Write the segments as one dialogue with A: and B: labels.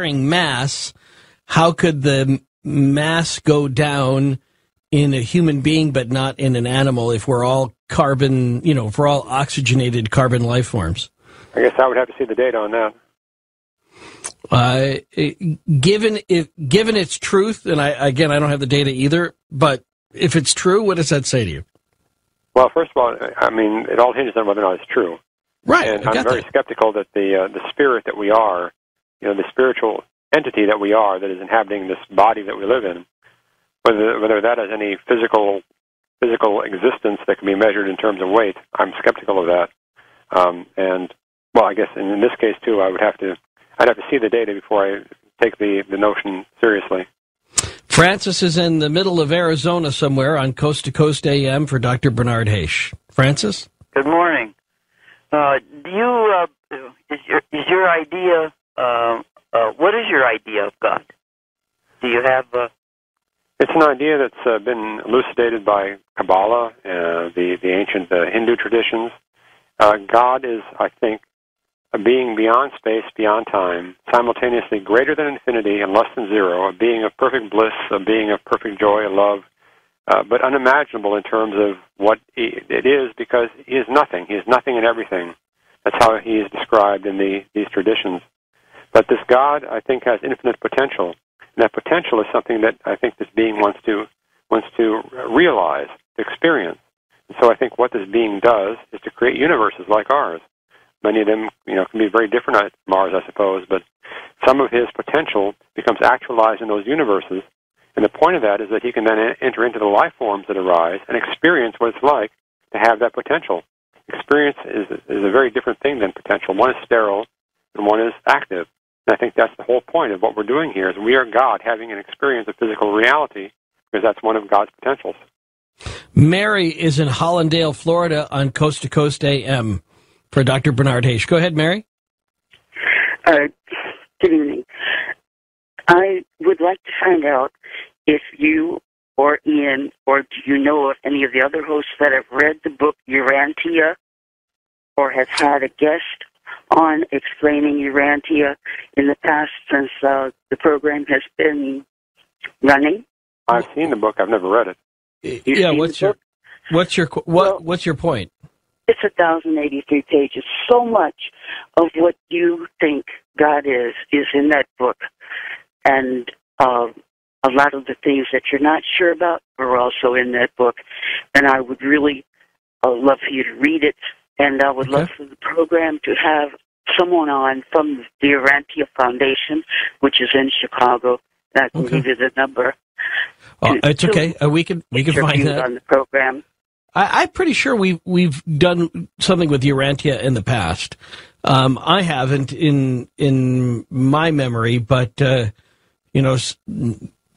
A: mass, how could the mass go down in a human being but not in an animal if we're all carbon, if we're all oxygenated carbon life forms?
B: I guess I would have to see the data on that.
A: Given its truth, and I don't have the data either, but if it's true, what does that say to you?
B: Well, first of all, I mean, it all hinges on whether or not it's true.
A: Right.
B: And I'm very skeptical that the spirit that we are, the spiritual entity that we are that is inhabiting this body that we live in, whether that has any physical existence that can be measured in terms of weight, I'm skeptical of that. And well, I guess in this case too, I'd have to see the data before I take the notion seriously.
A: Francis is in the middle of Arizona somewhere on Coast to Coast AM for Dr. Bernard Haish. Francis?
C: Good morning. What is your idea of God? Do you have
B: It's an idea that's been elucidated by Kabbalah, the ancient Hindu traditions. God is, I think, a being beyond space, beyond time, simultaneously greater than infinity and less than zero, a being of perfect bliss, a being of perfect joy and love, but unimaginable in terms of what it is, because he is nothing. He is nothing and everything. That's how he is described in these traditions. But this God, I think, has infinite potential, and that potential is something that I think this being wants to realize, to experience. And so I think what this being does is to create universes like ours. Many of them, can be very different from ours, I suppose, but some of his potential becomes actualized in those universes, and the point of that is that he can then enter into the life forms that arise and experience what it's like to have that potential. Experience is a very different thing than potential. One is sterile, and one is active. And I think that's the whole point of what we're doing here, is we are God having an experience of physical reality, because that's one of God's potentials.
A: Mary is in Hollandale, Florida on Coast to Coast AM. For Dr. Bernard Haish. Go ahead, Mary.
D: Good evening. I would like to find out if you or Ian, or do you know of any of the other hosts that have read the book Urantia, or have had a guest on explaining Urantia in the past since the program has been running?
B: I've seen the book. I've never read it.
A: What's your point?
D: It's 1,083 pages. So much of what you think God is in that book. And a lot of the things that you're not sure about are also in that book. And I would really love for you to read it. And I would love for the program to have someone on from the Urantia Foundation, which is in Chicago. And I can give you the number.
A: It's okay. We can find that
D: on the program.
A: I'm pretty sure we've done something with Urantia in the past. I haven't in my memory, but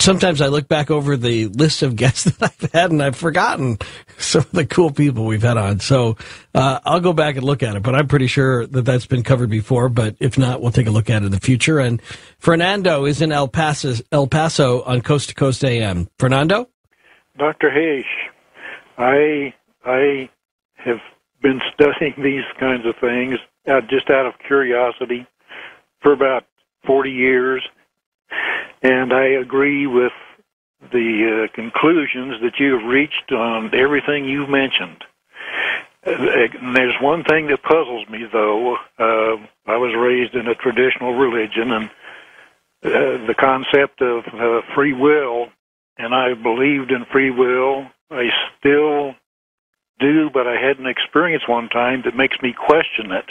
A: sometimes I look back over the list of guests that I've had, and I've forgotten some of the cool people we've had on. So I'll go back and look at it, but I'm pretty sure that that's been covered before. But if not, we'll take a look at it in the future. And Fernando is in El Paso on Coast to Coast AM. Fernando?
E: Dr. Haish, I have been studying these kinds of things just out of curiosity for about 40 years, and I agree with the conclusions that you have reached on everything you've mentioned. And there's one thing that puzzles me, though. I was raised in a traditional religion, and the concept of free will, and I believed in free will. I still do, but I had an experience one time that makes me question it.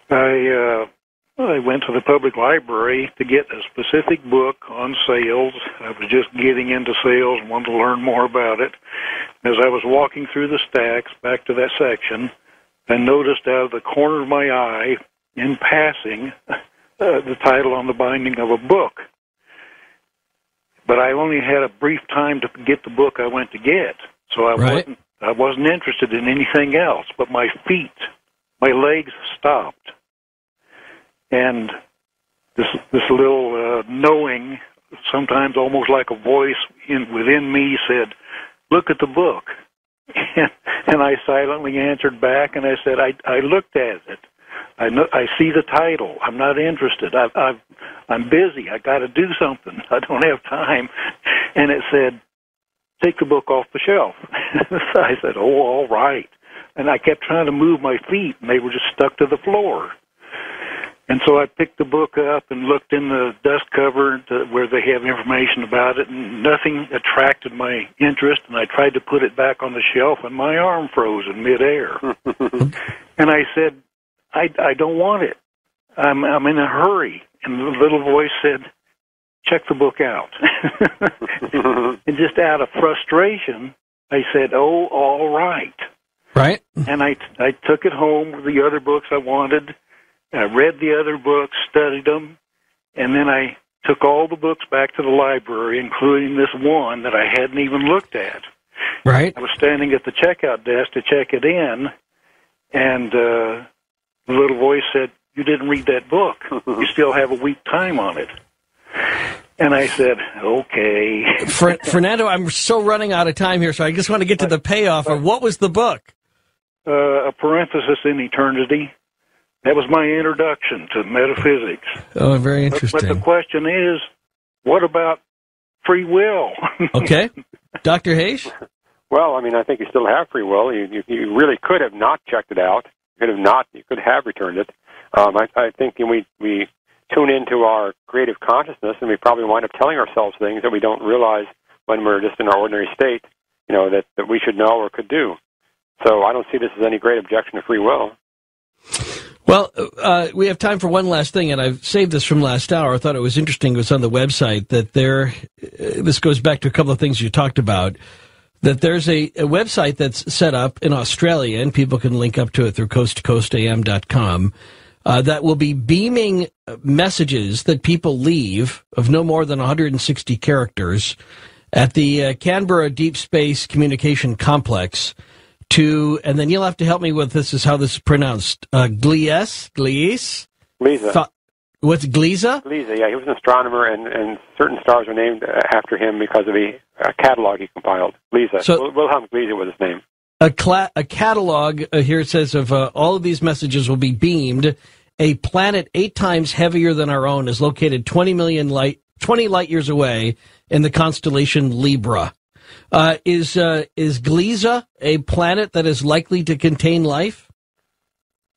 E: I went to the public library to get a specific book on sales. I was just getting into sales and wanted to learn more about it. As I was walking through the stacks back to that section, I noticed out of the corner of my eye, in passing, the title on the binding of a book. But I only had a brief time to get the book I went to get, so I wasn't interested in anything else. But my legs stopped, and this little knowing, sometimes almost like a voice within me, said, "Look at the book." And I silently answered back, and I said, "I looked at it. I see the title. I'm not interested. I'm busy. I got to do something. I don't have time. And it said, take the book off the shelf. So I said, oh, all right. And I kept trying to move my feet, and they were just stuck to the floor. And so I picked the book up and looked in the dust cover where they have information about it, and nothing attracted my interest, and I tried to put it back on the shelf, and my arm froze in midair. And I said, I don't want it. I'm in a hurry. And the little voice said, check the book out. And just out of frustration, I said, oh, all right.
A: Right.
E: And I took it home with the other books I wanted. I read the other books, studied them, and then I took all the books back to the library, including this one that I hadn't even looked at.
A: Right.
E: I was standing at the checkout desk to check it in, and the little voice said, you didn't read that book. You still have a week time on it. And I said, okay.
A: Fernando, I'm so running out of time here, so I just want to get to the payoff of what was the book?
E: A Parenthesis in Eternity. That was my introduction to metaphysics.
A: Oh, very interesting.
E: But the question is, what about free will?
A: Okay. Dr. Hayes?
B: Well, I mean, I think you still have free will. You really could have not checked it out. You could have returned it. I think we tune into our creative consciousness, and we probably wind up telling ourselves things that we don't realize when we're just in our ordinary state, that we should know or could do. So I don't see this as any great objection to free will.
A: Well, we have time for one last thing, and I've saved this from last hour. I thought it was interesting. It was on the website that this goes back to a couple of things you talked about, that there's a website that's set up in Australia, and people can link up to it through coasttocoastam.com, that will be beaming messages that people leave of no more than 160 characters at the Canberra Deep Space Communication Complex and then you'll have to help me with this is how this is pronounced. Gliese? What's Gliese?
B: Gliese, yeah. He was an astronomer, and certain stars were named after him because of a catalog he compiled. Gliese. So, Wilhelm Gliese was his name.
A: A catalog, here it says, of all of these messages will be beamed. A planet 8 times heavier than our own is located 20 light years away in the constellation Libra. Is Gliese a planet that is likely to contain life?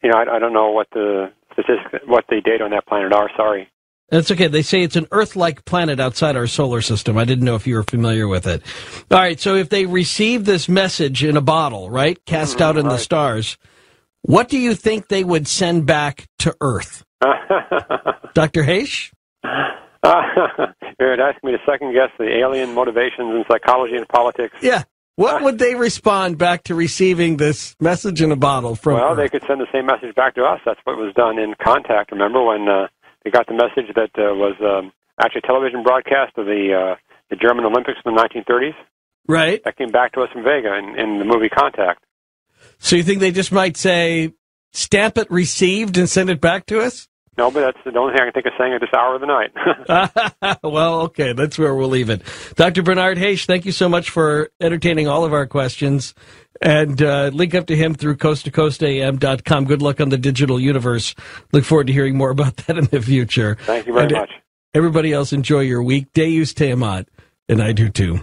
B: I don't know what the statistics, what the data on that planet are. Sorry.
A: That's okay. They say it's an Earth-like planet outside our solar system. I didn't know if you were familiar with it. All right. So if they receive this message in a bottle, right, cast out in the stars, what do you think they would send back to Earth? Dr. Hayes?
B: You're asking me to second guess the alien motivations in psychology and politics.
A: Yeah. What would they respond back to receiving this message in a bottle from Earth?
B: They could send the same message back to us. That's what was done in Contact. Remember when they got the message that was actually a television broadcast of the German Olympics in the 1930s?
A: Right.
B: That came back to us from Vega in the movie Contact.
A: So you think they just might say, stamp it received and send it back to us?
B: No, but that's the only thing I can think of saying at this hour of the night.
A: Well, okay, that's where we'll leave it. Dr. Bernard Hayes, thank you so much for entertaining all of our questions. And link up to him through coasttocoastam.com. Good luck on the digital universe. Look forward to hearing more about that in the future.
B: Thank you very much.
A: Everybody else, enjoy your week. Deus te amat, and I do too.